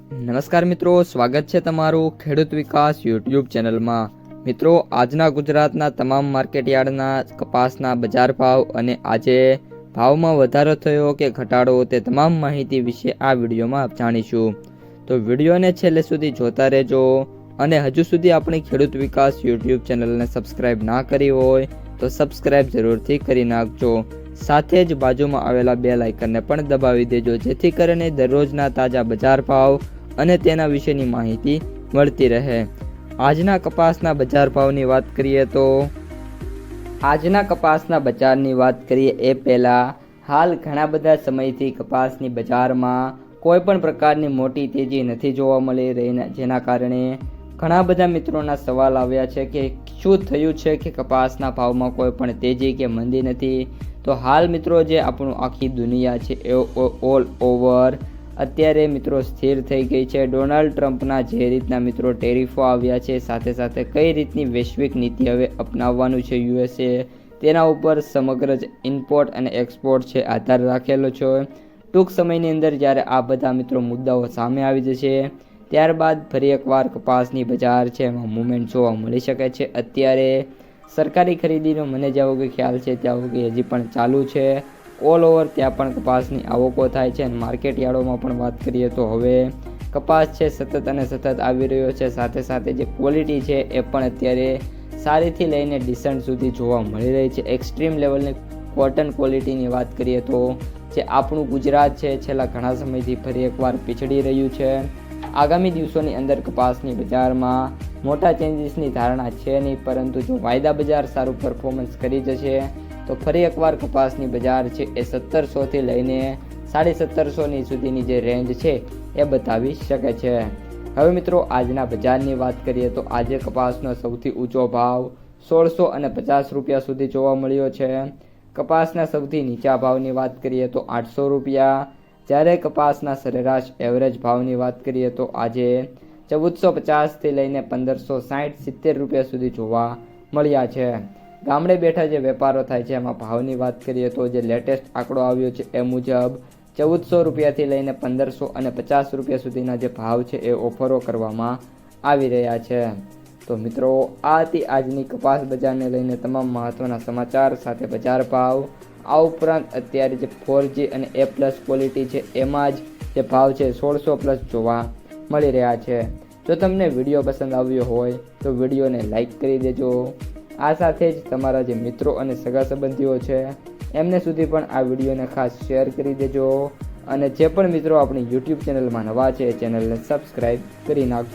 નમસ્કાર મિત્રો, સ્વાગત છે તમારું ખેડૂત વિકાસ યુટ્યુબ ચેનલમાં। મિત્રો, આજના ગુજરાતના તમામ માર્કેટયાર્ડના કપાસના બજાર ભાવ અને આજે ભાવમાં વધારો થયો કે ઘટાડો તે તમામ માહિતી વિશે આ વિડીયોમાં જાણીશું। તો વિડીયોને છેલ્લે સુધી જોતા રહેજો અને હજુ સુધી આપણી ખેડૂત વિકાસ યુટ્યુબ ચેનલને સબસ્ક્રાઇબ ના કરી હોય તો સબસ્ક્રાઇબ જરૂરથી કરી નાખજો। સાથે જ બાજુમાં આવેલા બેલ આઇકનને પણ દબાવી દેજો, જેથી કરીને દરરોજના તાજા બજાર ભાવ અને તેના વિશેની માહિતી મળતી રહે। આજના કપાસના બજાર ભાવની વાત કરીએ તો આજના કપાસના બજારની વાત કરીએ એ પહેલાં હાલ ઘણા બધા સમયથી કપાસની બજારમાં કોઈ પણ પ્રકારની મોટી તેજી નથી જોવા મળી રહી, જેના કારણે ઘણા બધા મિત્રોના સવાલ આવ્યા છે કે શું થયું છે કે કપાસના ભાવમાં કોઈ પણ તેજી કે મંદી નથી। તો હાલ મિત્રો, જે આપણું આખી દુનિયા છે એ ઓલ ઓવર અત્યારે મિત્રો સ્થિર થઈ ગઈ છે। ડોનાલ્ડ ટ્રમ્પના જે રીતના મિત્રો ટેરિફો આવ્યા છે, સાથે સાથે કઈ રીતની વૈશ્વિક નીતિ હવે અપનાવવાનું છે યુએસએ, તેના ઉપર સમગ્ર જ ઇમ્પોર્ટ અને એક્સપોર્ટ છે આધાર રાખેલો છે। ટૂંક સમયની અંદર જ્યારે આ બધા મિત્રો મુદ્દાઓ સામે આવી જશે, ત્યારબાદ ફરી એકવાર કપાસની બજાર છે એમાં મુવમેન્ટ જોવા મળી શકે છે। અત્યારે સરકારી ખરીદીનો મને જ્યાં વગર ખ્યાલ છે ત્યાં વગર હજી પણ ચાલુ છે। ઓલ ઓવર ત્યાં પણ કપાસની આવકો થાય છે અને માર્કેટ યાર્ડોમાં પણ વાત કરીએ તો હવે કપાસ છે સતત અને સતત આવી રહ્યો છે। સાથે સાથે જે ક્વોલિટી છે એ પણ અત્યારે સારીથી લઈને ડિસન્ટ સુધી જોવા મળી રહી છે। એક્સ્ટ્રીમ લેવલની કોટન ક્વોલિટીની વાત કરીએ તો જે આપણું ગુજરાત છે છેલ્લા ઘણા સમયથી ફરી એકવાર પીછડી રહ્યું છે। આગામી દિવસોની અંદર કપાસની બજારમાં મોટા ચેન્જીસની ધારણા છે નહીં, પરંતુ જો વાયદા બજાર સારું પરફોર્મન્સ કરી જશે તો ફરી એકવાર કપાસની બજાર છે એ 1700થી લઈને 1750 સુધીની જે રેન્જ છે એ બતાવી શકે છે। હવે મિત્રો, આજના બજારની વાત કરીએ તો આજે કપાસનો સૌથી ઊંચો ભાવ 1650 રૂપિયા સુધી જોવા મળ્યો છે। કપાસના સૌથી નીચા ભાવની વાત કરીએ તો 800 રૂપિયા, જ્યારે કપાસના સરેરાશ એવરેજ ભાવની વાત કરીએ તો આજે 1450થી લઈને 1560-70 રૂપિયા સુધી જોવા મળ્યા છે। ગામડે બેઠા જે વેપારો થાય છે એમાં ભાવની વાત કરીએ તો જે લેટેસ્ટ આંકડો આવ્યો છે એ મુજબ 1400 રૂપિયાથી લઈને 1550 રૂપિયા સુધીના જે ભાવ છે એ ઓફરો કરવામાં આવી રહ્યા છે। તો મિત્રો, આ હતી આજની કપાસ બજારને લઈને તમામ મહત્વના સમાચાર સાથે બજાર ભાવ। આ ઉપરાંત અત્યારે જે 4G અને A+ ક્વોલિટી છે એમાં જ જે ભાવ છે 1600+ જોવા મળી રહ્યા છે। જો તમને વિડીયો પસંદ આવ્યો હોય તો વિડીયોને લાઈક કરી દેજો। આ સાથે જ તમારા જે મિત્રો અને સગા સંબંધીઓ છે એમને સુધી પણ આ વિડીયોને ખાસ શેર કરી દેજો અને જે પણ મિત્રો આપણી યુટ્યુબ ચેનલમાં નવા છે એ ચેનલને સબસ્ક્રાઈબ કરી નાખજો।